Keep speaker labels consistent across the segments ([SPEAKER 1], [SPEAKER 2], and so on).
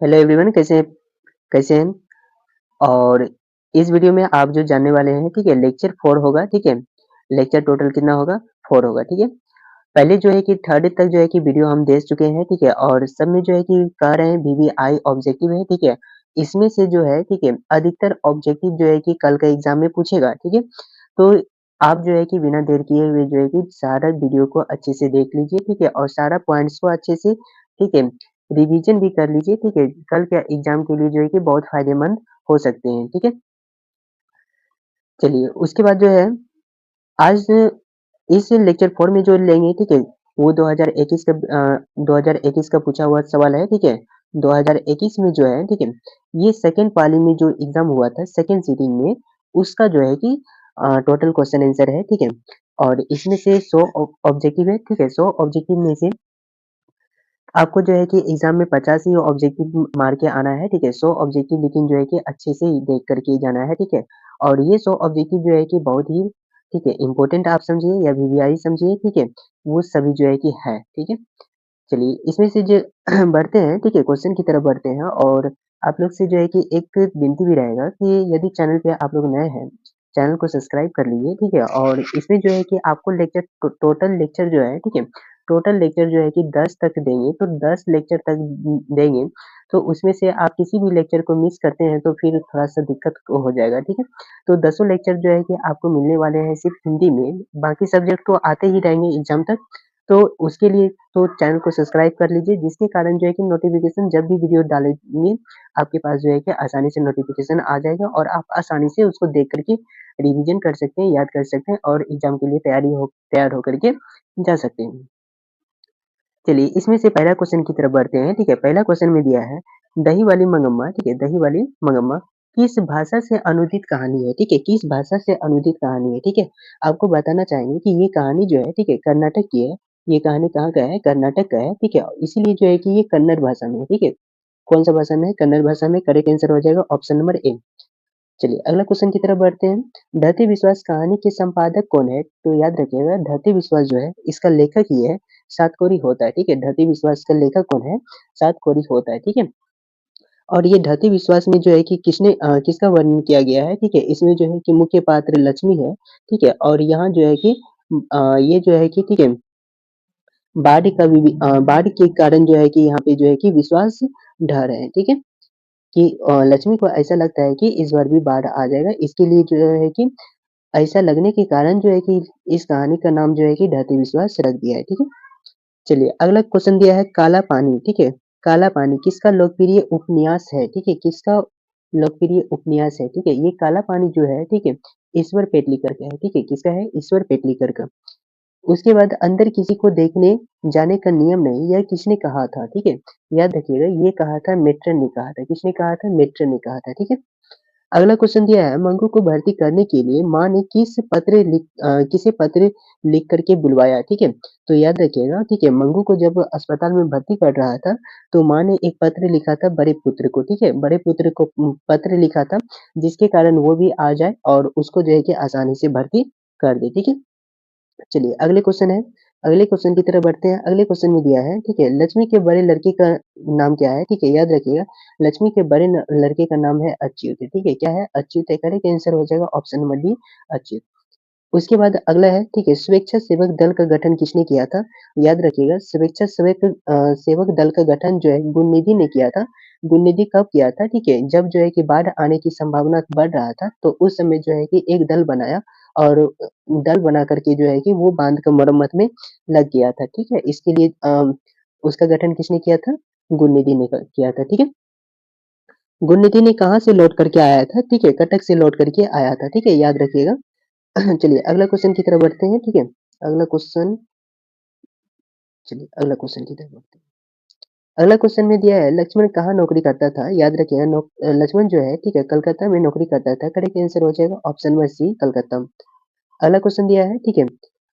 [SPEAKER 1] Hello everyone कैसे हैं? और इस वीडियो में आप जो जानने वाले हैं, ठीक है, लेक्चर 4 होगा, ठीक है। लेक्चर टोटल कितना होगा? 4 होगा, ठीक है। पहले जो है कि थर्ड तक जो है कि वीडियो हम दे चुके हैं, ठीक है। और सब में जो है कि कह रहे हैं वीवीआई ऑब्जेक्टिव है, ठीक है। इसमें से जो है, ठीक है, अधिकतर ऑब्जेक्टिव जो है कि कल का एग्जाम में पूछेगा, ठीक है। तो आप जो है कि बिना देर किए हुए जो है कि सारा वीडियो को अच्छे से देख लीजिए, ठीक है। और सारा पॉइंट्स को अच्छे से, ठीक है, रिवीजन भी कर लीजिए, ठीक है। कल के एग्जाम के लिए जो है कि बहुत फायदेमंद हो सकते हैं, ठीक है। चलिए उसके बाद जो है आज इस लेक्चर 4 में जो लेंगे, ठीक है, वो 2021 का पूछा हुआ सवाल है, ठीक है। 2021 में जो है, ठीक है, ये सेकंड पाली में जो एग्जाम हुआ था सेकंड सीटिंग में, उसका जो है कि टोटल क्वेश्चन आंसर है, ठीक है। और इसमें से 100 ऑब्जेक्टिव है, ठीक है। 100 ऑब्जेक्टिव में से आपको जो है कि एग्ज़ाम में 50 ही ऑब्जेक्टिव मार के आना है, ठीक है? 100 ऑब्जेक्टिव लेकिन जो है कि अच्छे से देख कर के जाना है, ठीक है? और ये 100 ऑब्जेक्टिव जो है कि बहुत ही, ठीक है, इम्पोर्टेंट आप समझिए या वीवीआई समझिए, ठीक है? वो सभी जो है कि है, ठीक है? चलिए इसमें से जो बढ़ते हैं, ठीक है, क्वेश्चन की तरफ बढ़ते हैं। और आप लोग से जो है कि एक विनती भी रहेगा कि यदि चैनल पे आप लोग नए हैं, चैनल को सब्सक्राइब कर लीजिए, ठीक है। और इसमें जो है कि आपको लेक्चर टोटल लेक्चर जो है, ठीक है, टोटल लेक्चर जो है कि 10 तक देंगे, तो 10 लेक्चर तक देंगे, तो उसमें से आप किसी भी लेक्चर को मिस करते हैं तो फिर थोड़ा-सा दिक्कत हो जाएगा, ठीक है। तो दसों लेक्चर जो है कि आपको मिलने वाले हैं सिर्फ़ हिंदी में, बाकी सब्जेक्ट तो आते ही रहेंगे एग्ज़ाम तक। तो उसके लिए तो चैनल को सब्सक्राइब कर लीजिए, जिसके कारण जो है कि नोटिफ़िकेशन जब भी वीडियो डालेंगे, आपके पास जो है कि आसानी से नोटिफ़िकेशन आ जाएगा और आप आसानी से उसको देख कर के रिवीजन कर सकते हैं, याद कर सकते हैं और एग्ज़ाम के लिए तैयार होकर के जा सकते हैं। चलिए इसमें से पहला क्वेश्चन की तरफ बढ़ते हैं, ठीक है। पहला क्वेश्चन में दिया है, दही वाली मंगम्मा, ठीक है, दही वाली मंगम्मा किस भाषा से अनुदित कहानी है, ठीक है, किस भाषा से अनुदित कहानी है, ठीक है। आपको बताना चाहेंगे कि ये कहानी जो है, ठीक है, कर्नाटक की है। ये कहानी कहाँ का है? कर्नाटक का है, ठीक है। इसीलिए जो है कि ये कन्नड़ भाषा में है, ठीक है। कौन सा भाषा में है? कन्नड़ भाषा में। करेक्ट आंसर हो जाएगा ऑप्शन नंबर ए। चलिए अगला क्वेश्चन की तरफ बढ़ते हैं। धरती विश्वास कहानी के संपादक कौन है? तो याद रखिएगा धरती विश्वास जो है इसका लेखक ही है सातकोरी होता है, ठीक है। धरती विश्वास का लेखक कौन है? सातकोरी होता है, ठीक है। और ये धरती विश्वास में जो है कि किसका वर्णन किया गया है, ठीक है। इसमें जो है कि मुख्य पात्र लक्ष्मी है, ठीक है। और यहाँ जो है कि ये जो है कि, ठीक है, बाढ़ के कारण जो है कि यहाँ पे जो है कि विश्वास ढह रहे हैं, ठीक है। कि लक्ष्मी को ऐसा लगता है कि इस बार भी बाढ़ आ जाएगा, इसके लिए जो है कि ऐसा लगने के कारण जो है कि इस कहानी का नाम जो है कि ढाटी विश्वास रख दिया है, ठीक है। चलिए अगला क्वेश्चन दिया है काला पानी, ठीक है। काला पानी किसका लोकप्रिय उपन्यास है, ठीक है, किसका लोकप्रिय उपन्यास है, ठीक है। ये काला पानी जो है, ठीक है, ईश्वर पेटलीकर का है, ठीक है। किसका है? ईश्वर पेटलीकर का। उसके बाद अंदर किसी को देखने जाने का नियम नहीं, यह किसने कहा था, ठीक है। याद रखिएगा ये कहा था मेट्रन ने कहा था। किसने कहा था? मेट्रन ने कहा था, ठीक है। अगला क्वेश्चन दिया है मंगू को भर्ती करने के लिए माँ ने किसे पत्र लिख करके बुलवाया, ठीक है। तो याद रखिएगा, ठीक है, मंगू को जब अस्पताल में भर्ती कर रहा था तो माँ ने एक पत्र लिखा था बड़े पुत्र को, ठीक है। बड़े पुत्र को पत्र लिखा था जिसके कारण वो भी आ जाए और उसको जो है कि आसानी से भर्ती कर दे, ठीक है। चलिए अगले क्वेश्चन है, अगले क्वेश्चन की तरफ बढ़ते हैं। अगले क्वेश्चन में दिया है, ठीक है, लक्ष्मी के बड़े लड़के का नाम क्या है, ठीक है। याद रखिएगा लक्ष्मी के लड़के का नाम है अच्युत, ठीक है। क्या है? अच्युत है। करेक्ट आंसर हो जाएगा ऑप्शन नंबर डी, अच्युत। उसके बाद अगला है, ठीक है, स्वेच्छासेवक दल का गठन किसने किया था? याद रखिएगा सेवक दल का गठन जो है गुणनिधि ने किया था। गुणनिधि कब किया था? ठीक है, जब जो है कि बाढ़ आने की संभावना बढ़ रहा था, तो उस समय जो है कि एक दल बनाया और दल बना करके जो है कि वो बाँध का मरम्मत में लग गया था, ठीक है। इसके लिए उसका गठन किसने किया था? गुणनिधि ने क किया था, ठीक है। गुणनिधि ने कहाँ से लौट करके आया था? ठीक है, कटक से लौट करके आया था, ठीक है, याद रखिएगा। चलिए अगला क्वेश्चन की तरफ बढ़ते हैं, ठीक है। अगला क्वेश्चन चलिए अगला क्वेश्चन की तरफ बढ़ते हैं। अगला क्वेश्चन में दिया है लक्ष्मण कहाँ नौकरी करता था? याद रखिएगा लक्ष्मण जो है, ठीक है, कलकत्ता में नौकरी करता था। करेक्ट आंसर हो जाएगा ऑप्शन नंबर सी, कलकत्ता। अगला क्वेश्चन दिया है, ठीक है,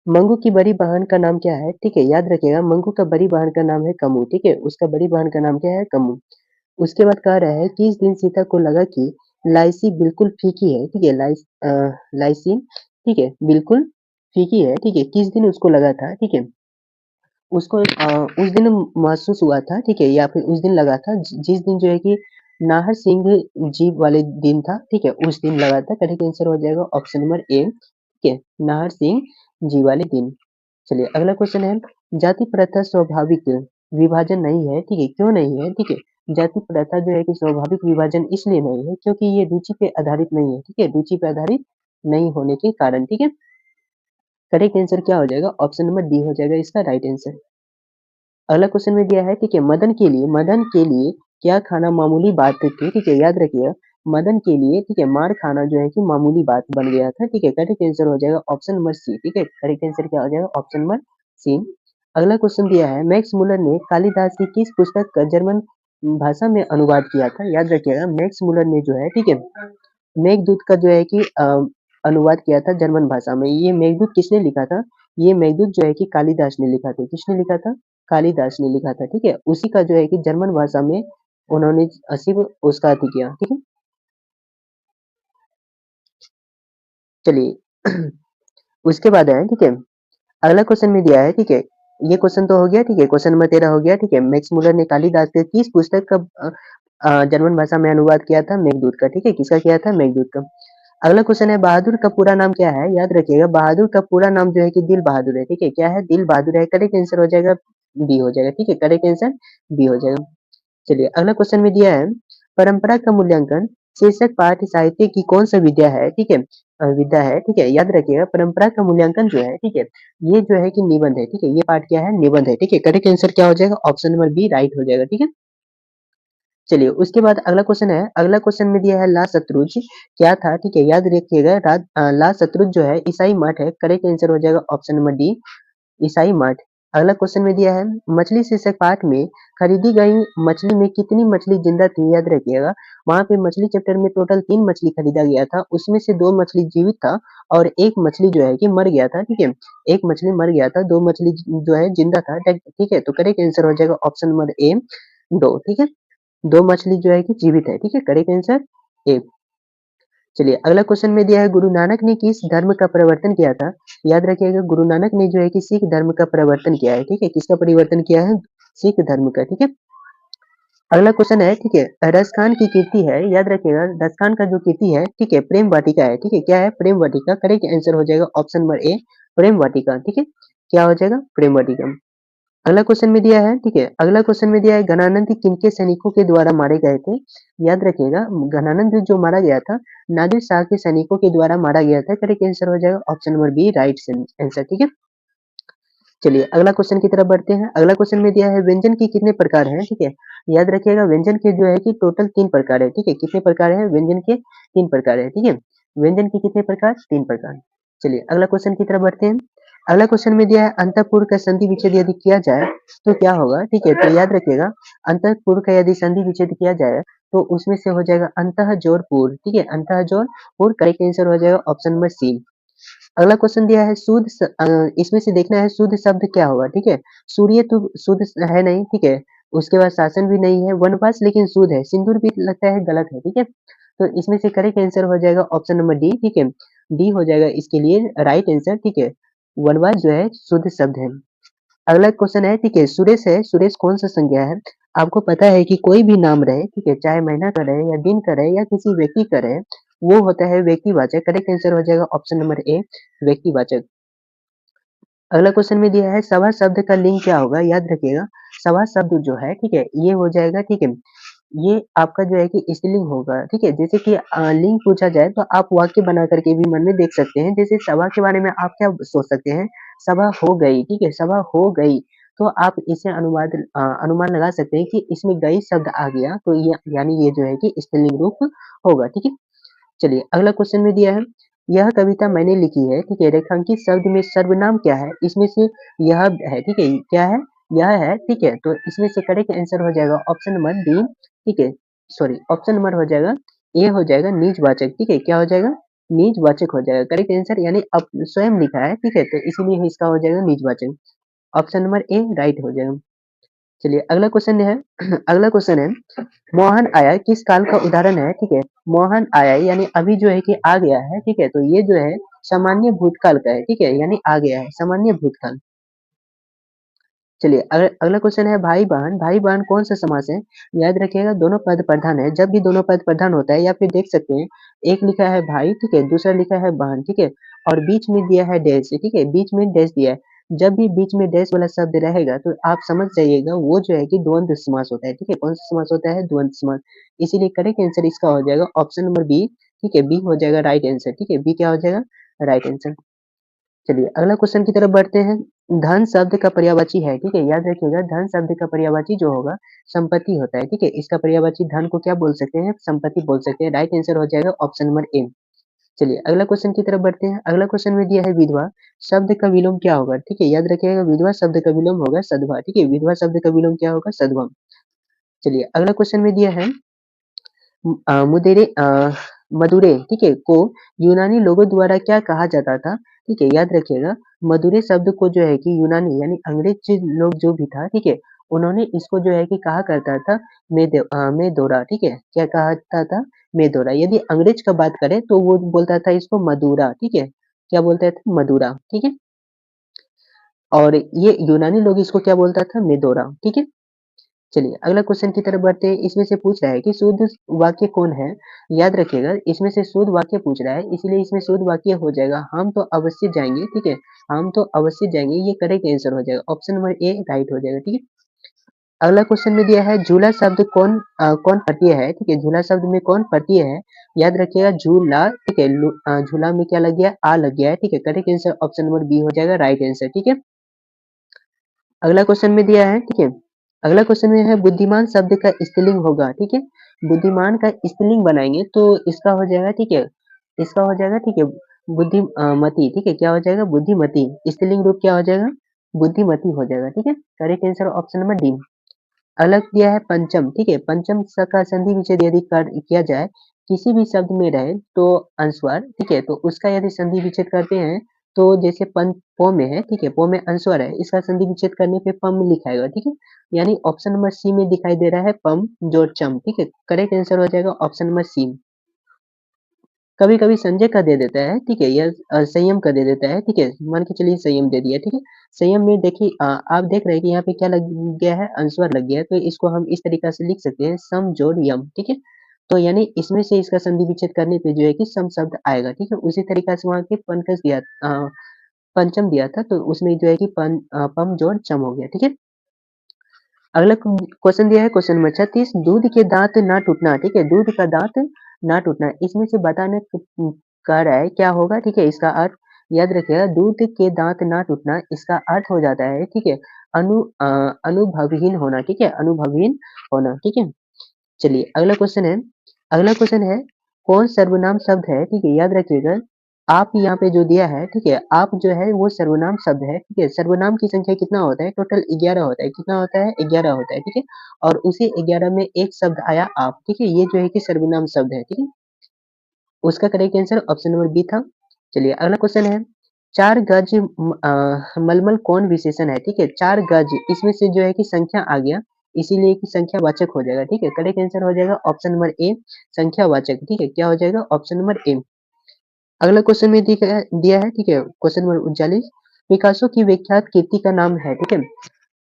[SPEAKER 1] मंगू की बड़ी बहन का नाम क्या है? ठीक है, याद रखिएगा मंगू का बड़ी बहन का नाम है कमू, ठीक है, उसका बड़ी बहन का नाम क्या है? कमू। उसके बाद कह रहा है कि इस दिन सीता को लगा कि लाइसी बिल्कुल फीकी है, ठीक है, लाइसी, ठीक है, बिल्कुल फीकी है, ठीक है, किस दिन उसको लगा था, ठीक है। उसको उस दिन महसूस हुआ था, ठीक है? या फिर उस दिन लगा था जिस दिन जो है कि नाहर सिंह जी वाले दिन था, ठीक है? उस दिन लगा था। करेक्ट आंसर हो जाएगा ऑप्शन नंबर ए, ठीक है? नाहर सिंह जी वाले दिन। चलिए अगला क्वेश्चन है, जाति प्रथा स्वाभाविक विभाजन नहीं है, ठीक है? क्यों नहीं है? ठीक है? जाति प्रथा जो है कि स्वाभाविक विभाजन इसलिए नहीं है क्योंकि ये रुचि पे आधारित नहीं है, ठीक है? रुचि पे आधारित नहीं होने के कारण, ठीक है? करेक्ट आंसर क्या हो जाएगा? ऑप्शन नंबर डी हो जाएगा इसका राइट आंसर। अगला क्वेश्चन में दिया है, ठीक है? मदन के लिए क्या खाना मामूली बात थी, ठीक है? याद रखिएगा, मदन के लिए, ठीक है, मार खाना जो है कि मामूली बात बन गया था, ठीक है? करेक्ट आंसर हो जाएगा ऑप्शन नंबर सी, ठीक है? करेक्ट आंसर क्या हो जाएगा? Option number C. अगला क्वेश्चन दिया है, मैक्स मुलर ने कालिदास की किस पुस्तक का जर्मन भाषा में अनुवाद किया था? याद रखिएगा, मैक्स मुलर ने जो है, ठीक है, मेघदूत का जो है कि अनुवाद किया था जर्मन भाषा में। ये मेघदूत किसने लिखा था? ये मेघदूत जो है कि कालिदास ने लिखा था। किसने लिखा था? कालिदास ने लिखा था, ठीक है? उसी का जो है कि जर्मन भाषा में उन्होंने सिर्फ उसका अथी किया, ठीक है? चलिए उसके बाद है, ठीक है? अगला क्वेश्चन में दिया है, ठीक है? ये क्वेश्चन तो हो गया, ठीक है? क्वेश्चन नंबर 13 हो गया, ठीक है? मैक्स मुलर ने कालिदास के किस पुस्तक का जर्मन भाषा में अनुवाद किया था? मेघदूत का, ठीक है? किसका किया था? मेघदूत का। अगला क्वेश्चन है, बहादुर का पूरा नाम क्या है? याद रखिएगा, बहादुर का पूरा नाम जो है कि दिल बहादुर है, ठीक है? क्या है? दिल बहादुर है। करेक्ट आंसर हो जाएगा बी हो जाएगा, ठीक है? करेक्ट आंसर बी हो जाएगा। चलिए अगला क्वेश्चन में दिया है, परंपरा का मूल्यांकन शीर्षक पाठ साहित्य की कौन सा विद्या है, ठीक है? विद्या है, ठीक है? याद रखिएगा, परंपरा का मूल्यांकन जो है, ठीक है, ये जो है कि निबंध है, ठीक है? ये पाठ क्या है? निबंध है, ठीक है? करेक्ट आंसर क्या हो जाएगा? ऑप्शन नंबर बी राइट हो जाएगा, ठीक है? चलिए उसके बाद अगला क्वेश्चन है, अगला क्वेश्चन में दिया है, ला शत्रुज क्या था, ठीक है? याद रखिएगा, ला शत्रुज जो है ईसाई मठ है। करेक्ट आंसर हो जाएगा ऑप्शन नंबर डी, ईसाई मठ। अगला क्वेश्चन में दिया है, मछली शीर्षक पाठ में खरीदी गई मछली में कितनी मछली जिंदा थी? याद रखिएगा, वहां पे मछली चैप्टर में टोटल 3 मछली खरीदा गया था, उसमें से 2 मछली जीवित था और 1 मछली जो है कि मर गया था, ठीक है? 1 मछली मर गया था, 2 मछली जो है जिंदा था, ठीक है? तो करेक्ट आंसर हो जाएगा ऑप्शन नंबर ए 2, ठीक है? 2 मछली जो है कि जीवित है, ठीक है? Correct answer A. चलिए अगला क्वेश्चन में दिया है, गुरु नानक ने किस धर्म का प्रवर्तन किया था? याद रखिएगा, गुरु नानक ने जो है कि सिख धर्म का प्रवर्तन किया है, ठीक है? किसका परिवर्तन किया है? सिख धर्म का, ठीक है? अगला क्वेश्चन है, ठीक है, रसखान की कीर्ति है, याद रखिएगा, रसखान का जो कीर्ति है, ठीक है, प्रेम वाटिका है, ठीक है? क्या है? प्रेम वाटिका। करेक्ट आंसर हो जाएगा ऑप्शन नंबर ए, प्रेम वाटिका, ठीक है? क्या हो जाएगा? प्रेम वाटिका। अगला क्वेश्चन में दिया है, ठीक है? अगला क्वेश्चन में दिया है, घनानंद किनके सैनिकों के द्वारा मारे गए थे? याद रखिएगा, घनानंद जो मारा गया था, नादिर शाह के सैनिकों के द्वारा मारा गया था। करेक्ट आंसर हो जाएगा option number B right answer, ठीक है? चलिए अगला क्वेश्चन की तरफ बढ़ते हैं। अगला क्वेश्चन में दिया है, व्यंजन के कितने प्रकार हैं, ठीक है? याद रखिएगा, व्यंजन के जो है कि टोटल 3 प्रकार है, ठीक है? कितने प्रकार है? व्यंजन के 3 प्रकार है, ठीक है? व्यंजन के कितने प्रकार? 3 प्रकार। चलिए अगला क्वेश्चन की तरफ बढ़ते हैं। अगला क्वेश्चन में दिया है, अंतःपुर का संधि विच्छेद यदि किया जाए तो क्या होगा, ठीक है? तो याद रखिएगा, अंतःपुर का यदि संधि विच्छेद किया जाए तो उसमें से हो जाएगा अंतःजोड़ पुर, ठीक है? अंतःजोड़ पुर। करेक्ट आंसर हो जाएगा ऑप्शन नंबर सी। अगला क्वेश्चन दिया है, इसमें से देखना है शुद्ध शब्द क्या होगा, ठीक है? सूर्य तो शुद्ध है नहीं, ठीक है? उसके बाद शासन भी नहीं है, वनवास लेकिन शुद्ध है, सिंदूर भी लगता है गलत है, ठीक है? तो इसमें से करेक्ट आंसर हो जाएगा ऑप्शन नंबर डी, ठीक है? डी हो जाएगा इसके लिए राइट आंसर, ठीक है? वनवास जो है शुद्ध शब्द है। अगला क्वेश्चन है, सुरेश कौन सा संज्ञा है? आपको पता है कि कोई भी नाम रहे, ठीक है, चाहे महीना का रहे या दिन का रहे या किसी व्यक्ति का रहे, वो होता है व्यक्तिवाचक। करेक्ट आंसर हो जाएगा ऑप्शन नंबर ए, व्यक्तिवाचक। अगला क्वेश्चन में दिया है, सभा शब्द का लिंग क्या होगा? याद रखिएगा, सभा शब्द जो है, ठीक है, ये हो जाएगा, ठीक है, ये आपका जो है कि स्त्रीलिंग होगा, ठीक है? जैसे कि लिंग पूछा जाए तो आप वाक्य बना करके भी मन में देख सकते हैं। जैसे सभा के बारे में आप क्या सोच सकते हैं? सभा हो गई, ठीक है? सभा हो गई, तो आप इसे अनुमान लगा सकते हैं कि इसमें गई शब्द आ गया, तो ये यानी ये जो है कि स्त्रीलिंग रूप होगा, ठीक है? चलिए अगला क्वेश्चन में दिया है, यह कविता मैंने लिखी है, ठीक है, रेखांकित शब्द में सर्वनाम क्या है? इसमें से यह है, ठीक है, क्या है? यह है, ठीक है? तो इसमें से करेक्ट आंसर हो जाएगा ऑप्शन नंबर डी, ठीक है? सॉरी, ऑप्शन नंबर हो जाएगा ए हो जाएगा निजवाचक, ठीक है? क्या हो जाएगा? निजवाचक हो जाएगा। करेक्ट आंसर यानी अब स्वयं लिखा है, ठीक है? तो इसीलिए इसका हो जाएगा निजवाचक। ऑप्शन नंबर ए राइट हो जाएगा। चलिए अगला क्वेश्चन है अगला क्वेश्चन है, मोहन आया किस काल का उदाहरण है, ठीक है? मोहन आया यानी अभी जो है कि आ गया है, ठीक है? तो ये जो है सामान्य भूतकाल का है, ठीक है? यानी आ गया है, सामान्य भूतकाल। चलिए अगला क्वेश्चन है भाई-बहन, भाई-बहन कौन-सा समास है? याद रखिएगा दोनों पद प्रधान है, जब भी दोनों पद प्रधान होता है या फिर देख सकते हैं, एक लिखा है भाई, ठीक है? दूसरा लिखा है बहन, ठीक है? और बीच में दिया है डैश, ठीक है? बीच में डैश दिया है। जब भी बीच में डैश वाला शब्द रहेगा तो आप समझ जाइएगा वो जो है कि द्वंद्व समास होता है, ठीक है? कौन-सा समास होता है? द्वंद्व समास। इसीलिए करेक्ट आंसर इसका हो जाएगा ऑप्शन नंबर बी, ठीक है? बी हो जाएगा राइट आंसर, ठीक है? बी क्या हो जाएगा? Right answer. चलिए अगला क्वेश्चन की तरफ बढ़ते हैं। धन शब्द का पर्यायवाची है, ठीक है? याद रखिएगा धन शब्द का पर्यायवाची जो होगा संपत्ति होता है, ठीक है? इसका पर्यायवाची धन को क्या बोल सकते हैं? संपत्ति बोल सकते हैं। राइट आंसर हो जाएगा ऑप्शन नंबर ए। चलिए अगला क्वेश्चन की तरफ बढ़ते हैं। अगला क्वेश्चन में दिया है विधवा शब्द का विलोम क्या होगा? ठीक है? याद रखिएगा विधवा शब्द का विलोम होगा सधवा, ठीक है? विधवा शब्द का विलोम क्या होगा? सधवा। चलिए अगला क्वेश्चन में दिया है मुदेरे मदुरे, ठीक है, को यूनानी लोगों द्वारा क्या कहा जाता था? ठीक है, याद रखिएगा मदुरे शब्द को जो है कि यूनानी यानी अंग्रेज लोग जो भी था, ठीक है, उन्होंने इसको जो है कि कहा करता था मेदोरा, ठीक है, क्या कहता था? मेदोरा। यदि अंग्रेज का बात करें तो वो बोलता था इसको मदुरा, ठीक है, क्या बोलता था? मदुरा, ठीक है, और ये यूनानी लोग इसको क्या बोलता था? मेदोरा, ठीक है। चलिए अगला क्वेश्चन की तरफ बढ़ते हैं। इसमें से पूछ रहा है कि शुद्ध वाक्य कौन है? याद रखिएगा इसमें से शुद्ध वाक्य पूछ रहा है इसलिए इसमें शुद्ध वाक्य हो जाएगा हम तो अवश्य जाएंगे, ठीक है, हम तो अवश्य जाएंगे, ये करेक्ट आंसर हो जाएगा ऑप्शन नंबर ए राइट हो जाएगा, ठीक है। अगला क्वेश्चन में दिया है झूला शब्द कौन प्रत्यय है? ठीक है, झूला शब्द में कौन प्रत्यय है? याद रखिएगा झूला, ठीक है, झूला में क्या लग गया? आ लग गया है, ठीक है, correct answer option number B हो जाएगा राइट आंसर, ठीक है। अगला क्वेश्चन में दिया है, ठीक है, अगला क्वेश्चन में है बुद्धिमान शब्द का स्त्रीलिंग होगा, ठीक है, बुद्धिमान का स्त्रीलिंग बनाएंगे तो इसका हो जाएगा, ठीक है, इसका हो जाएगा, ठीक है, मती, ठीक है, क्या हो जाएगा? बुद्धिमती। स्त्रीलिंग रूप क्या हो जाएगा? बुद्धिमती हो जाएगा, ठीक है, correct answer option number D. अगला दिया है पंचम, ठीक है, पंचम का संधि विच्छेद यदि किया जाए किसी भी शब्द में रहे तो अनुस्वार, ठीक है, तो उसका यदि संधि विच्छेद करते हैं तो जैसे पन पो में है, ठीक है, पो में अनुस्वार है, इसका संधि विच्छेद करने पे पम लिखाएगा, ठीक है, यानी ऑप्शन नंबर सी में दिखाई दे रहा है पम जोड़ चम, ठीक है, करेक्ट आंसर हो जाएगा ऑप्शन नंबर सी। कभी कभी संजय का दे देता है, ठीक है, या संयम का दे देता है, ठीक है, मान के चलिए संयम दे दिया, ठीक है, संयम में देखिए आप देख रहे हैं कि यहाँ पे क्या लग गया है? अनुस्वार लग गया है, तो इसको हम इस तरीका से लिख सकते हैं सम जोड़ यम, ठीक है, तो यानी इसमें से इसका संधि विच्छेद करने पे जो है कि सम शब्द आएगा, ठीक है, उसी तरीका से वहाँ के पंकज दिया पंचम दिया था तो उसमें जो है कि पम जोड़ चम हो गया, ठीक है। अगला क्वेश्चन दिया है क्वेश्चन नंबर 36 दूध के दांत ना टूटना, ठीक है, दूध का दांत ना टूटना, इसमें से बताने कह रहा है क्या होगा, ठीक है, इसका अर्थ याद रखिएगा दूध के दांत ना टूटना इसका अर्थ हो जाता है, ठीक है, अनुभवहीन होना, ठीक है, अनुभवहीन होना, ठीक है। चलिए अगला क्वेश्चन है, अगला क्वेश्चन है कौन सर्वनाम शब्द है, ठीक है, याद रखिएगा आप यहाँ पे जो दिया है, ठीक है, आप जो है वो सर्वनाम शब्द है, ठीक है, सर्वनाम की संख्या कितना होता है? टोटल 11 होता है, कितना होता है? 11 होता है, ठीक है, और उसी 11 में एक शब्द आया आप, ठीक है, ये जो है कि सर्वनाम शब्द है, ठीक है, उसका correct answer option number B था। चलिए अगला क्वेश्चन है 4 गज मलमल कौन विशेषण है? ठीक है, 4 गज इसमें से जो है कि संख्या आ गया इसीलिए कि संख्यावाचक हो जाएगा, ठीक है, करेक्ट आंसर हो जाएगा ऑप्शन नंबर ए संख्यावाचक, ठीक है, क्या हो जाएगा? ऑप्शन नंबर ए। अगला क्वेश्चन में दिया है, ठीक है, क्वेश्चन नंबर 39 पिकासो की विख्यात कृति का नाम है, ठीक है,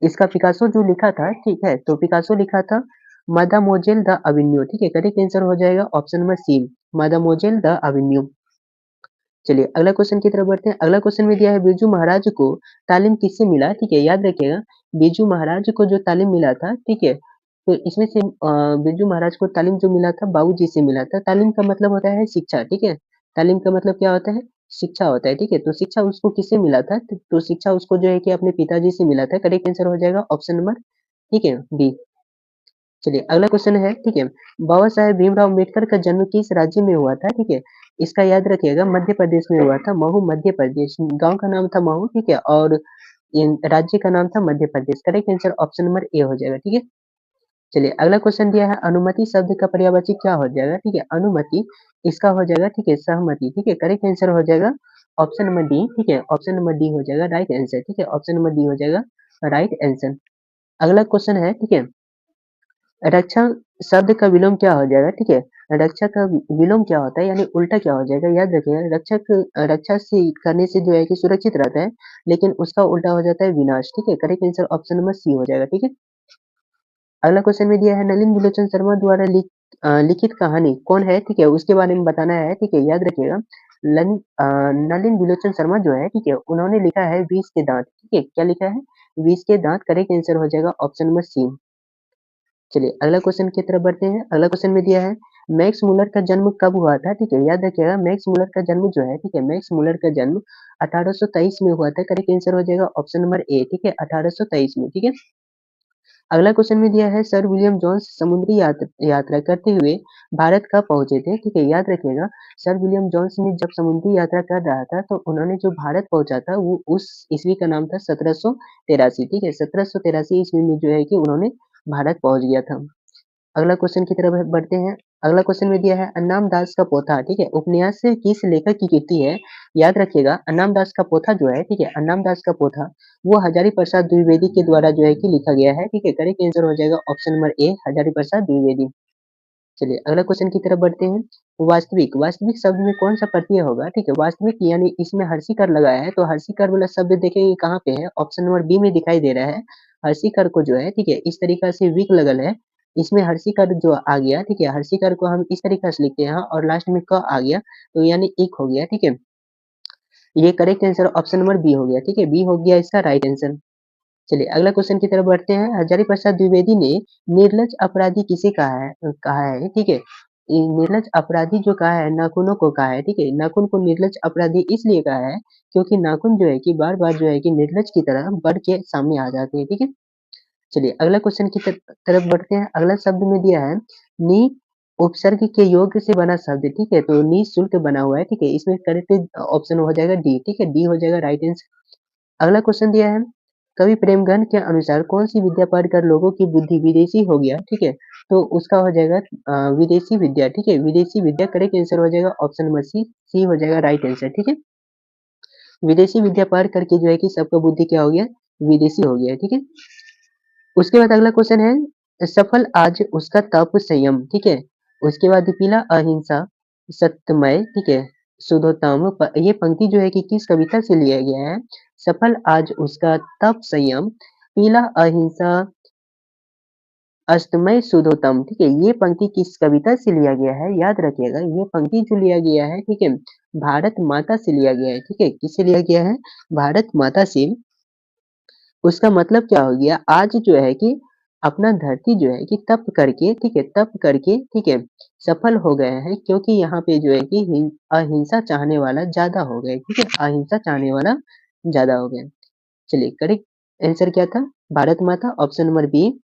[SPEAKER 1] इसका पिकासो जो लिखा था, ठीक है, तो पिकासो लिखा था मादामोजेल द अवेन्यू, ठीक है, करेक्ट आंसर हो जाएगा option number C mademoiselle the avenue. चलिए अगला क्वेश्चन की तरफ बढ़ते हैं। अगला क्वेश्चन में दिया है बिरजू महाराज को तालीम किससे मिला? ठीक है, याद रखिएगा बिरजू महाराज को जो तालीम मिला था, ठीक है, तो इसमें से बिरजू महाराज को तालीम जो मिला था बाबूजी से मिला था। तालीम का मतलब होता है शिक्षा, ठीक है, तालीम का मतलब क्या होता है? शिक्षा होता है, ठीक है, तो शिक्षा उसको किससे मिला था? तो शिक्षा उसको जो है कि अपने पिताजी से मिला था। करेक्ट आंसर हो जाएगा ऑप्शन नंबर, ठीक है, बी। चलिए अगला क्वेश्चन है, ठीक है, बाबा साहेब भीमराव अम्बेडकर का जन्म किस राज्य में हुआ था? ठीक है, इसका याद रखिएगा मध्य प्रदेश में हुआ था, महू मध्य प्रदेश, गांव का नाम था महू, ठीक है, और राज्य का नाम था Madhya Pradesh. Correct answer option number A हो जाएगा, ठीक है। चलिए अगला क्वेश्चन दिया है अनुमति शब्द का पर्यायवाची क्या हो जाएगा? ठीक है, अनुमति इसका हो जाएगा, ठीक है, सहमति, ठीक है, करेक्ट आंसर हो जाएगा ऑप्शन नंबर डी, ठीक है, ऑप्शन नंबर डी हो जाएगा राइट आंसर, ठीक है, ऑप्शन नंबर डी हो जाएगा राइट आंसर। अगला क्वेश्चन है, ठीक है, रक्षा शब्द का विलोम क्या हो जाएगा, ठीक है? रक्षा का विलोम क्या होता है यानी उल्टा क्या हो जाएगा, याद रखिएगा रक्षा से करने से जो है कि सुरक्षित रहता है, लेकिन उसका उल्टा हो जाता है विनाश, ठीक है? Correct answer option number C हो जाएगा, ठीक है? अगला क्वेश्चन में दिया है नलिन विलोचन शर्मा द्वारा लिखित कहानी कौन है, ठीक है? उसके बारे में बताना है, ठीक है? याद रखिएगा नलिन विलोचन शर्मा जो है, ठीक है? उन्होंने लिखा है विष के दाँत, ठीक है? क्या लिखा है? विष के दाँत, करेक्ट आंसर हो जाएगा ऑप्शन नंबर सी। चलिए अगला क्वेश्चन की तरफ बढ़ते हैं। अगला क्वेश्चन में दिया है मैक्स मुलर का जन्म कब हुआ था? ठीक है, याद रखिएगा मैक्स मुलर का जन्म जो है, ठीक है, मैक्स मुलर का जन्म 1823 में हुआ था। करेक्ट आंसर हो जाएगा ऑप्शन नंबर ए, ठीक है, 1823 में, ठीक है। अगला क्वेश्चन में दिया है सर विलियम जोन्स समुद्री यात्रा करते हुए भारत कब पहुंचे थे? ठीक है, याद रखिएगा सर विलियम जोन्स ने जब समुद्री यात्रा कर रहा था तो उन्होंने जो भारत पहुंचा था वो उस ईस्वी का नाम था 1783, ठीक है, 1783 ईस्वी में जो है कि उन्होंने भारत पहुंच गया था। अगला क्वेश्चन की तरफ बढ़ते हैं। अगला क्वेश्चन में दिया है अन्नाम दास का पोथा, ठीक है, उपन्यास से किस लेखक की कृति है? याद रखिएगा अन्नाम दास का पोथा जो है, ठीक है, अन्नाम दास का पोथा वो हजारी प्रसाद द्विवेदी के द्वारा जो है कि लिखा गया है, ठीक है, करेक्ट आंसर हो जाएगा ऑप्शन नंबर ए हजारी प्रसाद द्विवेदी। चलिए अगला क्वेश्चन की तरफ बढ़ते हैं। वास्तविक वास्तविक शब्द में कौन सा प्रत्यय होगा? ठीक है, वास्तविक यानी इसमें हर्षिकार लगाया है तो हर्षिकार वाला शब्द देखेंगे कहाँ पे है, ऑप्शन नंबर बी में दिखाई दे रहा है। हर्षिकार को जो है, ठीक है, इस तरीका से विक लगल है, इसमें हर्षिकार जो आ गया, ठीक है, हर्षिकार को हम इस तरीका से लिखते हैं और लास्ट में क आ गया तो यानी इक हो गया, ठीक है। ये correct answer option number B हो गया, ठीक है, बी हो गया इसका राइट आंसर। चलिए अगला क्वेश्चन की तरफ बढ़ते हैं। हजारी प्रसाद द्विवेदी ने निर्लज अपराधी किसे कहा है, ठीक है। निर्लज अपराधी जो कहा है नाखूनों को कहा है, ठीक है, नाखून को निर्लज अपराधी इसलिए कहा है क्योंकि नाखून जो है कि बार बार जो है कि निर्लज की तरह बढ़ के सामने आ जाते हैं, ठीक है। चलिए अगला क्वेश्चन की तरफ बढ़ते हैं। अगला शब्द में दिया है नी उपसर्ग के योग से बना शब्द, ठीक है, तो निःशुल्क बना हुआ है, ठीक है, इसमें करेक्ट ऑप्शन हो जाएगा डी, ठीक है, डी हो जाएगा राइट आंसर। अगला क्वेश्चन दिया है कवि प्रेमगन के अनुसार कौन सी विद्या पढ़कर लोगों की बुद्धि विदेशी हो गया, ठीक है, तो उसका हो जाएगा विदेशी विद्या, ठीक है, विदेशी विद्या, करेक्ट आंसर हो जाएगा ऑप्शन नंबर सी, सी हो जाएगा राइट आंसर, ठीक है। विदेशी विद्या पढ़ करके जो है कि सबका बुद्धि क्या हो गया, विदेशी हो गया, ठीक है। उसके बाद अगला क्वेश्चन है सफल आज उसका तप संयम, ठीक है। उसके बाद पीला अहिंसा सत्यमय, ठीक है, शुद्धोत्तम ये पंक्ति जो है कि किस कविता से लिया गया है? सफल आज उसका तप संयम पीला अहिंसा अष्टमय शुद्धोत्तम, ठीक है, ये पंक्ति किस कविता से लिया गया है? याद रखिएगा ये पंक्ति जो लिया गया है, ठीक है, भारत माता से लिया गया है, ठीक है, किससे लिया गया है? भारत माता से। उसका मतलब क्या हो गया? आज जो है कि अपना धरती जो है कि तप करके, ठीक है, तप करके, ठीक है, सफल हो गए हैं क्योंकि यहाँ पे जो है कि अहिंसा चाहने वाला ज़्यादा हो गए, ठीक है, अहिंसा चाहने वाला ज़्यादा हो गए। चलिए करेक्ट आंसर क्या था? भारत माता, ऑप्शन नंबर बी।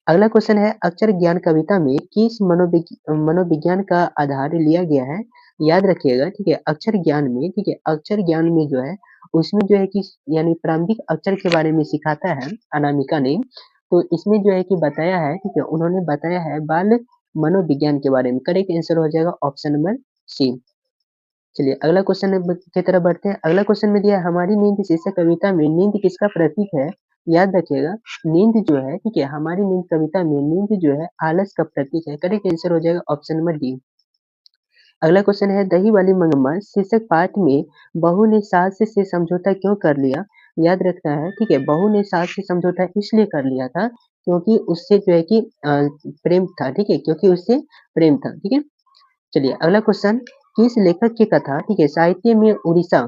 [SPEAKER 1] अगला क्वेश्चन है अक्षर ज्ञान कविता में किस मनोविज्ञान का आधार लिया गया है? याद रखिएगा, ठीक है, अक्षर ज्ञान में, ठीक है, अक्षर ज्ञान में जो है उसमें जो है कि यानी प्रारंभिक अक्षर के बारे में सिखाता है अनामिका ने, तो इसमें जो है कि बताया है, ठीक है, उन्होंने बताया है बाल मनोविज्ञान के बारे में। करेक्ट आंसर हो जाएगा ऑप्शन नंबर सी। चलिए अगला क्वेश्चन की तरफ बढ़ते हैं। अगला क्वेश्चन में दिया है हमारी नींद शीर्षक कविता में नींद किसका प्रतीक है? याद रखिएगा नींद जो है, ठीक है, हमारी नींद कविता में नींद जो है आलस का प्रतीक है। करेक्ट आंसर हो जाएगा ऑप्शन नंबर डी। अगला क्वेश्चन है दही वाली मगरमच्छ शीर्षक पाठ में बहू ने सास से समझौता क्यों कर लिया? याद रखना है, ठीक है, बहू ने सास से समझौता इसलिए कर लिया था क्योंकि उससे जो है कि प्रेम था, ठीक है, क्योंकि उससे प्रेम था, ठीक है। चलिए अगला क्वेश्चन किस लेखक की कथा, ठीक है, साहित्य में उड़ीसा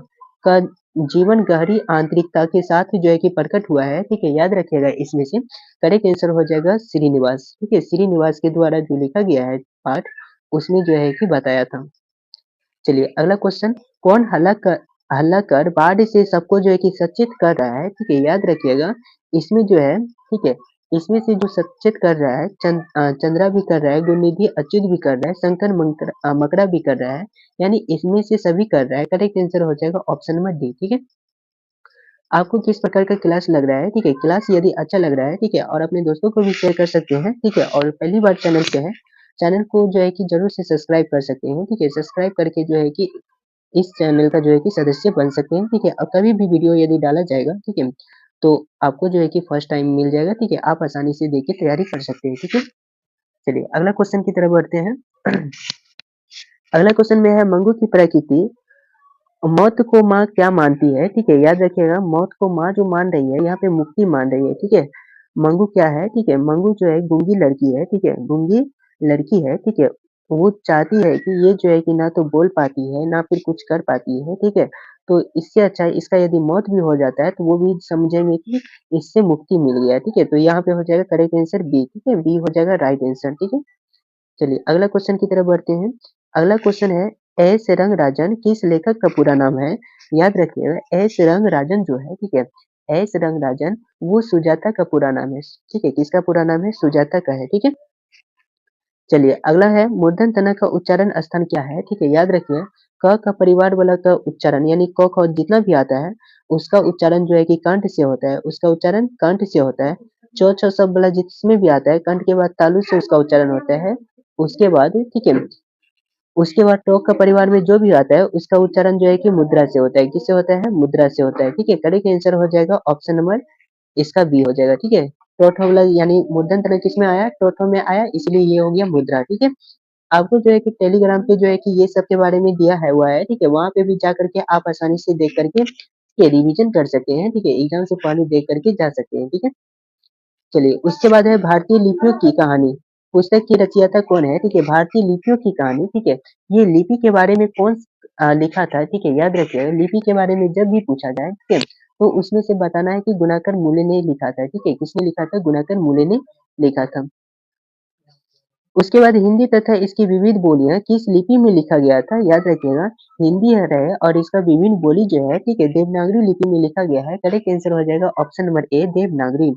[SPEAKER 1] का जीवन गहरी आंतरिकता के साथ जो है कि प्रकट हुआ है, ठीक है, याद रखिएगा इसमें से करेक्ट आंसर हो जाएगा श्रीनिवास, ठीक है, श्रीनिवास के द्वारा जो लिखा गया है पाठ उसमें जो है कि बताया था। चलिए अगला क्वेश्चन कौन हल्ला कर बाढ़ से सबको जो है कि सचेत कर रहा है, ठीक है, याद रखिएगा इसमें जो है, ठीक है, इसमें से जो सचेत कर रहा है चंद्रा भी कर रहा है, गुरुनिधि अच्युत भी कर रहा है, शंकर मकरा भी कर रहा है, यानी इसमें से सभी कर रहा है। करेक्ट आंसर हो जाएगा ऑप्शन नंबर डी, ठीक है। आपको किस प्रकार का क्लास लग रहा है, ठीक है, क्लास यदि अच्छा लग रहा है, ठीक है, और अपने दोस्तों को भी शेयर कर सकते हैं, ठीक है, और पहली बार चैनल पे है, चैनल को जो है कि जरूर से सब्सक्राइब कर सकते हैं, ठीक है, सब्सक्राइब करके जो है कि इस चैनल का जो है कि सदस्य बन सकते हैं, ठीक है, और कभी भी वीडियो यदि डाला जाएगा, ठीक है, तो आपको जो है कि फर्स्ट टाइम मिल जाएगा, ठीक है, आप आसानी से देख के तैयारी कर सकते हैं, ठीक है। चलिए अगला क्वेश्चन की तरफ बढ़ते हैं। अगला क्वेश्चन में है मंगू की प्रकृति मौत को माँ क्या मानती है? ठीक है, याद रखिएगा मौत को माँ जो मान रही है यहाँ पे मुक्ति मान रही है। ठीक है, मंगू क्या है? ठीक है, मंगू जो है गूंगी लड़की है। ठीक है, गूंगी लड़की है। ठीक है, वो चाहती है कि ये जो है कि ना तो बोल पाती है ना फिर कुछ कर पाती है। ठीक है, तो इससे अच्छा इसका यदि मौत भी हो जाता है तो वो भी समझेंगे कि इससे मुक्ति मिल गया। ठीक है, तो यहाँ पे हो जाएगा करेक्ट आंसर बी। ठीक है, बी हो जाएगा राइट आंसर। ठीक है, चलिए अगला क्वेश्चन की तरफ बढ़ते हैं। अगला क्वेश्चन है एस रंगराजन किस लेखक का पूरा नाम है? याद रखिएगा एस रंगराजन जो है, ठीक है, एस रंगराजन वो सुजाता का पूरा नाम है। ठीक है, किसका पूरा नाम है? सुजाता का है। ठीक है, चलिए अगला है मूर्धन तना का उच्चारण स्थान क्या है? ठीक है, याद रखिए क का परिवार वाला का उच्चारण यानी क ख जितना भी आता है उसका उच्चारण जो है कि कंठ से होता है, उसका उच्चारण कंठ से होता है। च छ सब वाला जिसमें भी आता है कंठ के बाद तालु से उसका उच्चारण होता है। उसके बाद ठीक है, उसके बाद टोक का परिवार में जो भी आता है उसका उच्चारण जो है कि मुद्रा से होता है। किससे होता है? मुद्रा से होता है। ठीक है, करेक्ट आंसर हो जाएगा ऑप्शन नंबर इसका बी हो जाएगा। ठीक है, टोठो वाला यानी मूर्धन तना किसमें आया? टोठो में आया, इसलिए ये हो गया मुद्रा। ठीक है, आपको जो है कि टेलीग्राम पे जो है कि ये सब के बारे में दिया है हुआ है। ठीक है, वहाँ पे भी जा करके आप आसानी से देख करके ये रिवीजन कर सकते हैं। ठीक है, एग्जाम से पहले देख करके जा सकते हैं। ठीक है, चलिए उसके बाद है भारतीय लिपियों की कहानी। पुस्तक की रचयिता कौन है? ठीक है, भारतीय लिपियों की कहानी। ठीक है, ये लिपि के बारे में कौन लिखा था? ठीक है, याद रखिएगा लिपि के बारे में जब भी पूछा जाए ठीक है तो उसमें से बताना है कि गुणाकर मूले ने लिखा था। ठीक है, किसने लिखा था? गुणाकर मूले ने लिखा था। उसके बाद हिंदी तथा इसकी विविध बोलियां किस लिपि में लिखा गया था? याद रखिएगा हिंदी है रहे और इसका विभिन्न बोली जो है ठीक है देवनागरी लिपि में लिखा गया है। करेक्ट आंसर हो जाएगा ऑप्शन नंबर ए देवनागरी।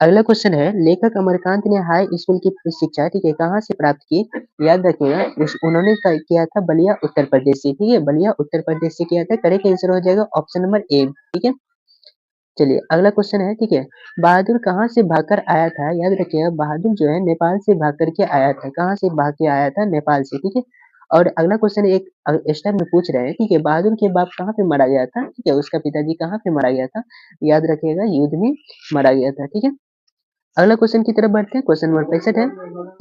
[SPEAKER 1] अगला क्वेश्चन है लेखक अमरकांत ने हाई स्कूल की शिक्षा ठीक है कहाँ से प्राप्त की? याद रखिएगा उन्होंने किया था बलिया उत्तर प्रदेश से। ठीक है, बलिया उत्तर प्रदेश से किया था। करेक्ट आंसर हो जाएगा ऑप्शन नंबर ए। ठीक है, चलिए अगला क्वेश्चन है ठीक है बहादुर कहाँ से भागकर आया था? याद रखिएगा बहादुर जो है नेपाल से भाग करके आया था। कहाँ से भाग के आया था? नेपाल से। ठीक है, और अगला क्वेश्चन एक स्टार में पूछ रहे हैं ठीक है बहादुर के बाप कहाँ पे मारा गया था? ठीक है, उसका पिताजी कहाँ पे मारा गया था? याद रखिएगा युद्ध में मारा गया था। ठीक है, अगला क्वेश्चन की तरफ बढ़ते हैं। क्वेश्चन नंबर 65 है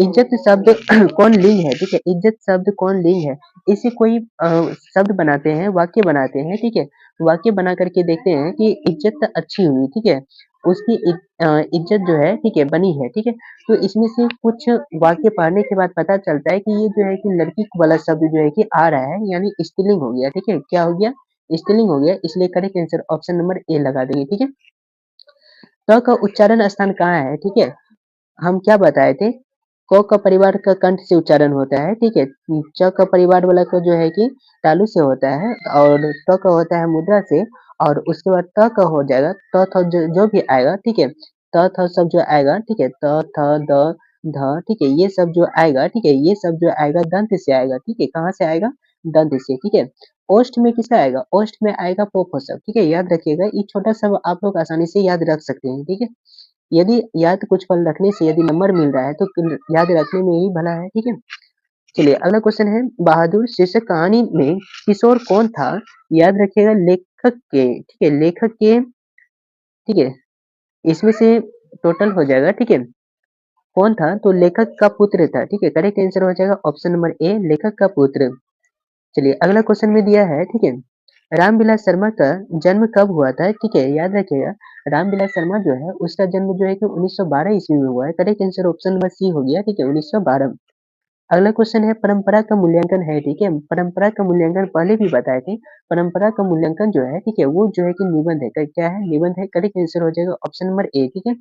[SPEAKER 1] इज्जत शब्द कौन लिंग है? ठीक है, इज्जत शब्द कौन लिंग है? इसे कोई शब्द बनाते हैं, वाक्य बनाते हैं। ठीक है, वाक्य बना करके देखते हैं कि इज्जत अच्छी हुई। ठीक है, उसकी इज्जत जो है ठीक है बनी है। ठीक है, तो इसमें से कुछ वाक्य पढ़ने के बाद पता चलता है कि ये जो है कि लड़की वाला शब्द जो है कि आ रहा है यानी स्त्रीलिंग हो गया। ठीक है, क्या हो गया? स्त्रीलिंग हो गया, इसलिए करेक्ट आंसर ऑप्शन नंबर ए लगा देंगे। ठीक है, क का उच्चारण स्थान कहाँ है? ठीक है, हम क्या बताए थे? क का परिवार का कंठ से उच्चारण होता है। ठीक है, च का परिवार वाला का जो है कि तालु से होता है और ट का होता है मुद्रा से और उसके बाद त का हो जाएगा त थ जो भी आएगा। ठीक है, त थ सब जो आएगा ठीक है त थ द ध ठीक है ये सब जो आएगा ठीक है ये सब जो आएगा दंत से आएगा। ठीक है, कहाँ से आएगा? दंत से। ठीक है, ओष्ठ में किसका आएगा? ओष्ठ में आएगा पोफो सब। ठीक है, याद रखिएगा ये छोटा सा आप लोग आसानी से याद रख सकते हैं। ठीक है, यदि याद कुछ पल रखने से यदि नंबर मिल रहा है तो याद रखने में ही भला है। ठीक है, चलिए अगला क्वेश्चन है बहादुर शीर्षक कहानी में किशोर कौन था? याद रखिएगा लेखक के। ठीक है, लेखक के। ठीक है, इसमें से टोटल हो जाएगा। ठीक है, कौन था? तो लेखक का पुत्र था। ठीक है, करेक्ट आंसर हो जाएगा ऑप्शन नंबर ए लेखक का पुत्र। चलिए अगला क्वेश्चन में दिया है ठीक है रामविलास शर्मा का जन्म कब हुआ था? ठीक है, याद रखिएगा रामविलास शर्मा जो है उसका जन्म जो है कि 1912 ईस्वी में हुआ है। Correct answer option number C हो गया। ठीक है, 1912। अगला क्वेश्चन है परंपरा का मूल्यांकन है। ठीक है, परंपरा का मूल्यांकन पहले भी बताए थे। परंपरा का मूल्यांकन जो है ठीक है वो जो है कि निबंध है। क्या है? निबंध है। करेक्ट आंसर हो जाएगा ऑप्शन नंबर ए। ठीक है,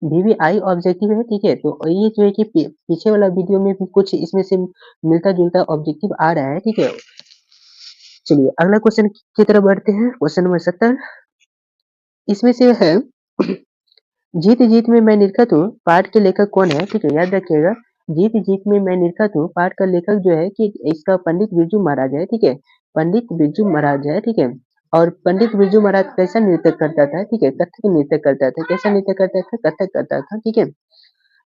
[SPEAKER 1] वीवीआई ऑब्जेक्टिव है। ठीक है, तो ये जो है कि पीछे वाला वीडियो में भी कुछ इसमें से मिलता जुलता ऑब्जेक्टिव आ रहा है। ठीक है, चलिए अगला क्वेश्चन की तरफ बढ़ते हैं। क्वेश्चन नंबर 70 इसमें से है जीत जीत में मैं निरखत हूँ पाठ के लेखक कौन है? ठीक है, याद रखिएगा जीत जीत में मैं निरखत हूँ पाठ का लेखक जो है कि इसका पंडित बिरजू महाराज है। ठीक है, पंडित बिरजू महाराज है। ठीक है, और पंडित बिरजू महाराज कैसा नृत्य करता था? ठीक है, कथक नृत्य करता था। कैसा नृत्य करता था? कथक करता था। ठीक है,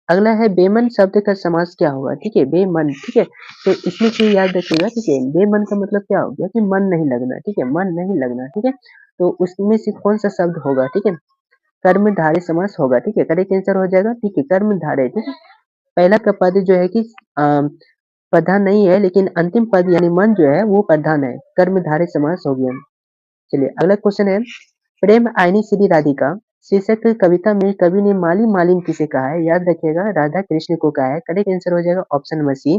[SPEAKER 1] अगला है बेमन शब्द का समास क्या होगा? ठीक है, बेमन। ठीक है, तो इसमें से याद रखिएगा ठीक है बेमन का मतलब क्या हो गया कि मन नहीं लगना। ठीक है, मन नहीं लगना। ठीक है, तो उसमें से कौन सा शब्द होगा? ठीक है, कर्मधारय समास होगा। ठीक है, करेक्ट आंसर हो जाएगा। ठीक है, कर्मधारय। ठीक है, पहला का पद जो है कि प्रधान नहीं है, लेकिन अंतिम पद यानी मन जो है वो प्रधान है। कर्मधारय समास हो गया। चलिए अगला क्वेश्चन है, प्रेम आईनी श्री राधिका शीर्षक कविता में कवि ने माली मालिन किसे कहा है? याद रखिएगा राधा कृष्ण को कहा है। करेक्ट आंसर हो जाएगा ऑप्शन नंबर सी।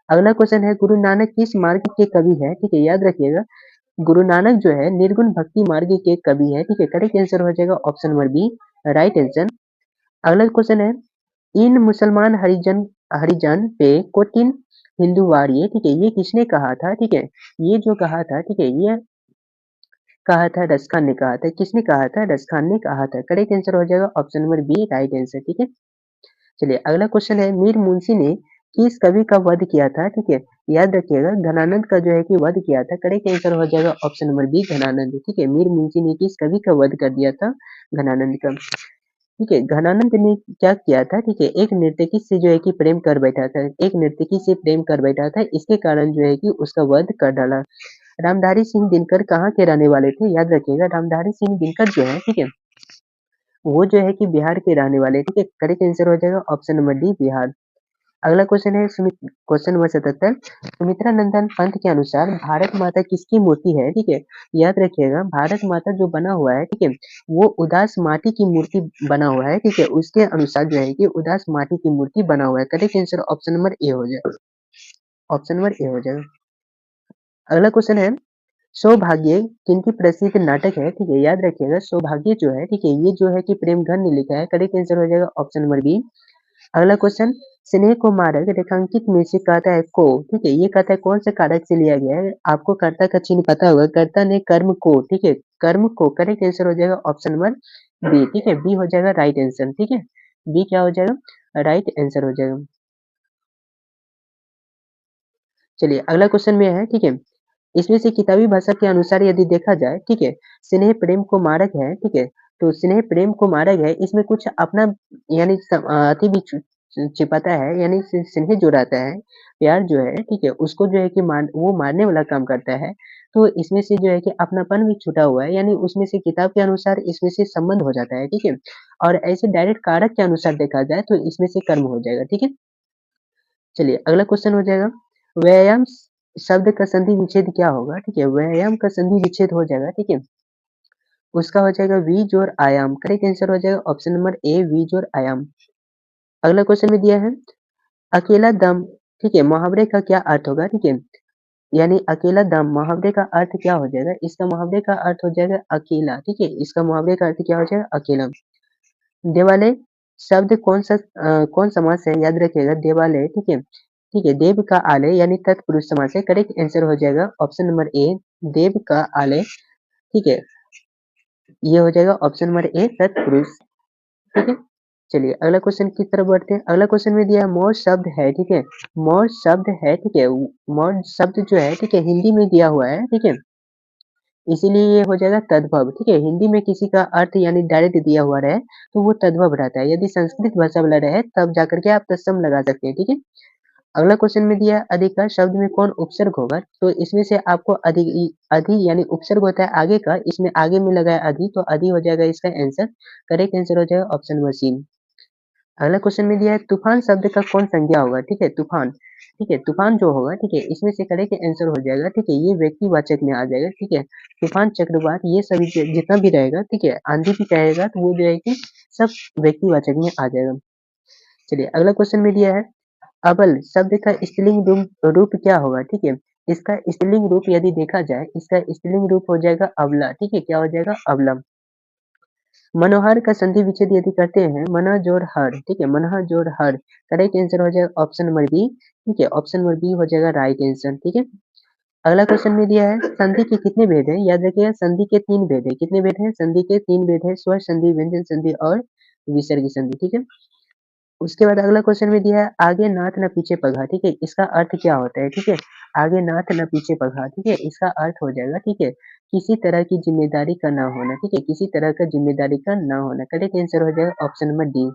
[SPEAKER 1] अगला क्वेश्चन है, गुरु नानक किस मार्ग के कवि है? ठीक है, याद रखिएगा गुरु नानक जो है निर्गुण भक्ति मार्ग के कवि है। ठीक है, करेक्ट आंसर हो जाएगा option number B, right answer. अगला क्वेश्चन है, इन मुसलमान हरिजन हरिजन पे कोटिन हिंदुवाड़िए, ठीक है, ये किसने कहा था? ठीक है, ये जो कहा था, ठीक है, ये कहा था रस खान ने कहा था। किसने कहा था? रस खान ने कहा था। करेक्ट आंसर हो जाएगा option number B, right answer. ठीक है, चलिए अगला क्वेश्चन है, मीर मुंशी ने किस कवि का वध किया था? ठीक है, याद रखिएगा घनानंद का जो है कि वध किया था। करेक्ट आंसर हो जाएगा ऑप्शन नंबर बी, घनानंद। ठीक है, मीर मुंशी ने किस कवि का वध कर दिया था? घनानंद का। ठीक है, घनानंद ने क्या किया था? ठीक है, एक नर्तकी से जो है कि प्रेम कर बैठा था, एक नर्तकी से प्रेम कर बैठा था, इसके कारण जो है कि उसका वध कर डाला। रामधारी सिंह दिनकर कहाँ के रहने वाले थे? याद रखिएगा रामधारी सिंह दिनकर जो है, ठीक है, वो जो है कि बिहार के रहने वाले। ठीक है, करेक्ट आंसर हो जाएगा ऑप्शन नंबर डी, बिहार। अगला क्वेश्चन है क्वेश्चन नंबर 77, सुमित्रा नंदन पंत के अनुसार भारत माता किसकी मूर्ति है? ठीक है, याद रखिएगा भारत माता जो बना हुआ है, ठीक है, वो उदास माटी की मूर्ति बना हुआ है। ठीक है, उसके अनुसार जो है कि उदास माटी की मूर्ति बना हुआ है। Correct answer option number A हो जाएगा, ऑप्शन नंबर ए हो जाएगा। अगला क्वेश्चन है, सौभाग्य किनकी प्रसिद्ध नाटक है? ठीक है, याद रखिएगा सौभाग्य जो है, ठीक है, ये जो है कि प्रेमघर ने लिखा है। करेक्ट आंसर हो जाएगा ऑप्शन नंबर बी। अगला क्वेश्चन, स्नेह को मारक रेखांकित में से कहता है को, ठीक है, ये कहता है कौन से कारक से लिया गया है? आपको कर्ता का चिन्ह पता होगा, कर्ता ने कर्म को, ठीक है, कर्म को। करेक्ट आंसर हो जाएगा ऑप्शन नंबर बी। ठीक है, बी हो जाएगा राइट आंसर। ठीक है, बी क्या हो जाएगा? राइट आंसर हो जाएगा। चलिए अगला क्वेश्चन में है, ठीक है, इसमें से किताबी भाषा के अनुसार यदि देखा जाए, ठीक है, स्नेह प्रेम को मारक है। ठीक है, तो स्नेह प्रेम को मारक है, इसमें कुछ अपना यानी अति भी छिपाता है, यानी स्नेह जो रहता है, प्यार जो है, ठीक है, उसको जो है कि वो मारने वाला काम करता है। तो इसमें से जो है कि अपनापन भी छुटा हुआ है, यानी उसमें से किताब के अनुसार इसमें से संबंध हो जाता है। ठीक है, और ऐसे डायरेक्ट कारक के अनुसार देखा जाए तो इसमें से कर्म हो जाएगा। ठीक है, चलिए अगला क्वेश्चन हो जाएगा, व्यायाम शब्द का संधि विच्छेद क्या होगा? ठीक है, व्यायाम का संधि विच्छेद हो जाएगा, ठीक है, उसका हो जाएगा वी जोड़ आयाम। करेक्ट आंसर हो जाएगा ऑप्शन नंबर ए, वी जोड़ आयाम। अगला क्वेश्चन में दिया है, अकेला दम, ठीक है, मुहावरे का क्या अर्थ होगा? ठीक है, यानी अकेला दम मुहावरे का अर्थ क्या हो जाएगा? इसका मुहावरे का अर्थ हो जाएगा अकेला। ठीक है, इसका मुहावरे का अर्थ क्या हो जाएगा? अकेला। देवालय शब्द कौन समास है? याद रखिएगा देवालय, ठीक है, ठीक है, देव का आलय यानी तत्पुरुष समास है। करेक्ट आंसर हो जाएगा ऑप्शन नंबर ए, देव का आलय। ठीक है, ये हो जाएगा ऑप्शन नंबर ए, तत्पुरुष। ठीक है, चलिए अगला क्वेश्चन की तरफ बढ़ते हैं। अगला क्वेश्चन में दिया है मौज शब्द है, ठीक है, मौज शब्द है, ठीक है, मौज शब्द जो है, ठीक है, हिंदी में दिया हुआ है। ठीक है, इसीलिए ये हो जाएगा तद्भव। ठीक है, हिंदी में किसी का अर्थ यानी डायरेक्ट दिया हुआ रहे तो वो तद्भव रहता है। यदि संस्कृत भाषा वाला रहे तब जाकर के आप तत्सम लगा सकते हैं। ठीक है, अगला क्वेश्चन में दिया है, अधिकार शब्द में कौन उपसर्ग होगा? तो इसमें से आपको अधि यानी उपसर्ग होता है आगे का, इसमें आगे में लगा है अधि, तो अधि हो जाएगा इसका आंसर। करेक्ट आंसर हो जाएगा ऑप्शन नंबर सी। अगला क्वेश्चन में दिया है, तूफान शब्द का कौन संज्ञा होगा? ठीक है, तूफान, ठीक है, तूफान जो होगा, ठीक है, इसमें से करेक्ट आंसर हो जाएगा। ठीक है, ये व्यक्तिवाचक में आ जाएगा। ठीक है, तूफान चक्रवात ये सभी जितना भी रहेगा, ठीक है, आंधी भी कहेगा तो वो जो है कि सब व्यक्तिवाचक में आ जाएगा। चलिए अगला क्वेश्चन में दिया है, अबल शब्द का स्त्रीलिंग रूप क्या होगा? ठीक है, इसका स्त्रीलिंग रूप यदि देखा जाए, इसका स्त्रीलिंग रूप हो जाएगा अबला। ठीक है, क्या हो जाएगा? अबला। मनोहर का संधि विच्छेद यदि करते हैं, मनः जोड़ हर, ठीक है, मनः जोड़ हर। करेक्ट आंसर हो जाएगा ऑप्शन नंबर बी। ठीक है, ऑप्शन नंबर बी हो जाएगा राइट आंसर। ठीक है, अगला क्वेश्चन में दिया है, संधि के कितने भेद हैं? याद रखिएगा संधि के 3 भेद हैं। कितने भेद हैं? संधि के 3 भेद हैं, स्वर संधि, व्यंजन संधि और विसर्ग संधि। ठीक है, उसके बाद अगला क्वेश्चन में दिया है, आगे नाथ न पीछे पगहा। ठीक है, इसका अर्थ क्या होता है? ठीक है, आगे नाथ न पीछे पगहा, ठीक है, इसका अर्थ हो जाएगा, ठीक है, किसी तरह की जिम्मेदारी का ना होना। ठीक है, किसी तरह का जिम्मेदारी का ना होना। करेक्ट आंसर हो जाएगा ऑप्शन नंबर डी।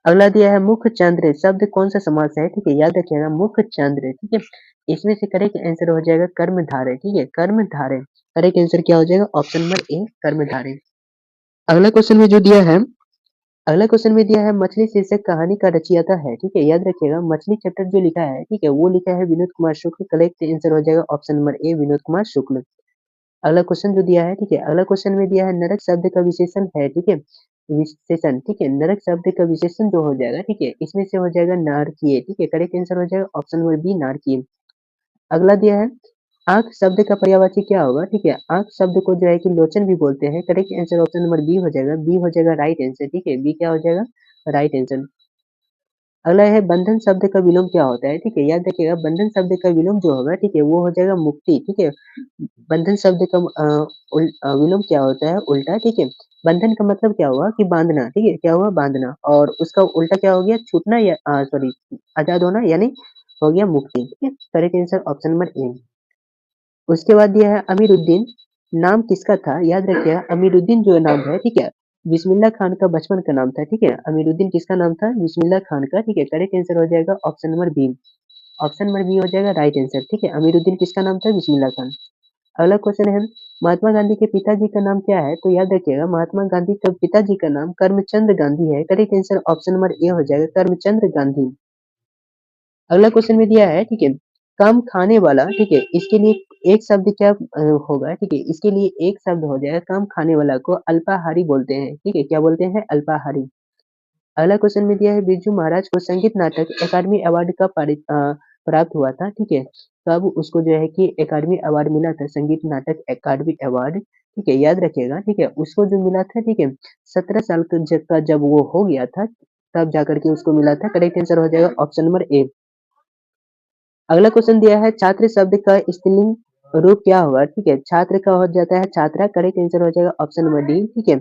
[SPEAKER 1] अगला दिया है, मुख चंद्र शब्द कौन सा समास है? ठीक है, याद रखिएगा मुख चंद्र, ठीक है, इसमें से करेक्ट आंसर हो जाएगा कर्मधारय। ठीक है, कर्मधारय। करेक्ट आंसर क्या हो जाएगा? ऑप्शन नंबर ए, कर्मधारय। अगला क्वेश्चन में जो दिया है, अगला क्वेश्चन में दिया है मछली शीर्षक कहानी का रचयिता है, ठीक है? याद रखिएगा मछली चैप्टर जो लिखा है, ठीक है? वो लिखा है विनोद कुमार शुक्ल। करेक्ट आंसर हो जाएगा option number A Vinod Kumar Shukla. अगला क्वेश्चन जो दिया है, ठीक है? अगला क्वेश्चन में दिया है नरक शब्द का विशेषण है, ठीक है? विशेषण, ठीक है? नरक शब्द का विशेषण जो हो जाएगा, ठीक है? इसमें से हो जाएगा नारकीय, ठीक है? करेक्ट आंसर हो जाएगा ऑप्शन नंबर बी नारकीय। अगला दिया है आँख शब्द का पर्यायवाची क्या होगा? ठीक है, आँख शब्द को जो है कि लोचन भी बोलते हैं। Correct answer option number B हो जाएगा। बी हो जाएगा राइट आंसर, ठीक है? बी क्या हो जाएगा? Right answer. अगला है बंधन शब्द का विलोम क्या होता है? ठीक है, याद रखिएगा बंधन शब्द का विलोम जो होगा, ठीक है, वो हो जाएगा मुक्ति, ठीक है? बंधन शब्द का विलोम क्या होता है? उल्टा, ठीक है? बंधन का मतलब क्या हुआ कि बाँधना, ठीक है? क्या हुआ? बाँधना और उसका उल्टा क्या हो गया? छूटना या सॉरी आज़ाद होना यानी हो गया मुक्ति, ठीक है? करेक्ट आंसर ऑप्शन नंबर ए। उसके बाद दिया है अमीरुद्दीन, नाम किसका था? याद रखिएगा अमीरुद्दीन जो नाम है, ठीक है? बिस्मिल्लाह खान का बचपन का नाम था, ठीक है? अमीरुद्दीन किसका नाम था? बिस्मिल्लाह खान का, ठीक है? करेक्ट आंसर हो जाएगा option number B. Option number B हो जाएगा राइट आंसर, ठीक है? अमीरुद्दीन किसका नाम था? बिस्मिल्लाह खान। अगला क्वेश्चन है महात्मा गांधी के पिताजी का नाम क्या है? तो याद रखिएगा महात्मा गांधी के पिताजी का नाम करमचंद गांधी है। Correct answer option number A हो जाएगा करमचंद गांधी। अगला क्वेश्चन में दिया है, ठीक है? कम खाने वाला, ठीक है? इसके लिए एक शब्द क्या होगा? ठीक है? इसके लिए एक शब्द हो जाएगा कम खाने वाला को अल्पाहारी बोलते हैं, ठीक है? क्या बोलते हैं? अल्पाहारी। अगला क्वेश्चन में दिया है बिरजू महाराज को संगीत नाटक अकादमी अवार्ड कब प्राप्त हुआ था? ठीक है? कब उसको जो है कि अकादमी अवार्ड मिला था संगीत नाटक अकादमी अवार्ड, ठीक है? याद रखिएगा, ठीक है? उसको जो मिला था, ठीक है? 17 साल का जब वो हो गया था, तब जाकर के उसको मिला था। करेक्ट आंसर हो जाएगा ऑप्शन नंबर ए। अगला क्वेश्चन दिया है छात्र शब्द का स्त्रीलिंग रूप क्या होगा? ठीक है, छात्र का हो जाता है छात्रा। करेक्ट आंसर हो जाएगा ऑप्शन नंबर डी, ठीक है।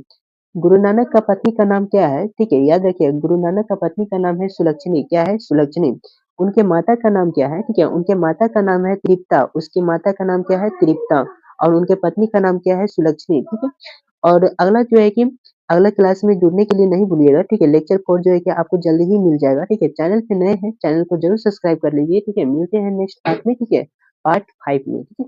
[SPEAKER 1] गुरु नानक का पत्नी का नाम क्या है? ठीक है, याद रखिए गुरु नानक का पत्नी का नाम है सुलक्षणी। क्या है? सुलक्षणी। उनके माता का नाम क्या है? ठीक है, उनके माता का नाम है तृप्ता। उसकी माता का नाम क्या है? तृप्ता। और उनके पत्नी का नाम क्या है? सुलक्षणी, ठीक है। और अगला जो है कि अगला क्लास में जुड़ने के लिए नहीं भूलिएगा, ठीक है? लेक्चर 4 जो है कि आपको जल्दी ही मिल जाएगा, ठीक है? चैनल पे नए हैं, चैनल को ज़रूर सब्सक्राइब कर लीजिए, ठीक है? मिलते हैं नेक्स्ट पार्ट में, ठीक है? पार्ट 5 में, ठीक है?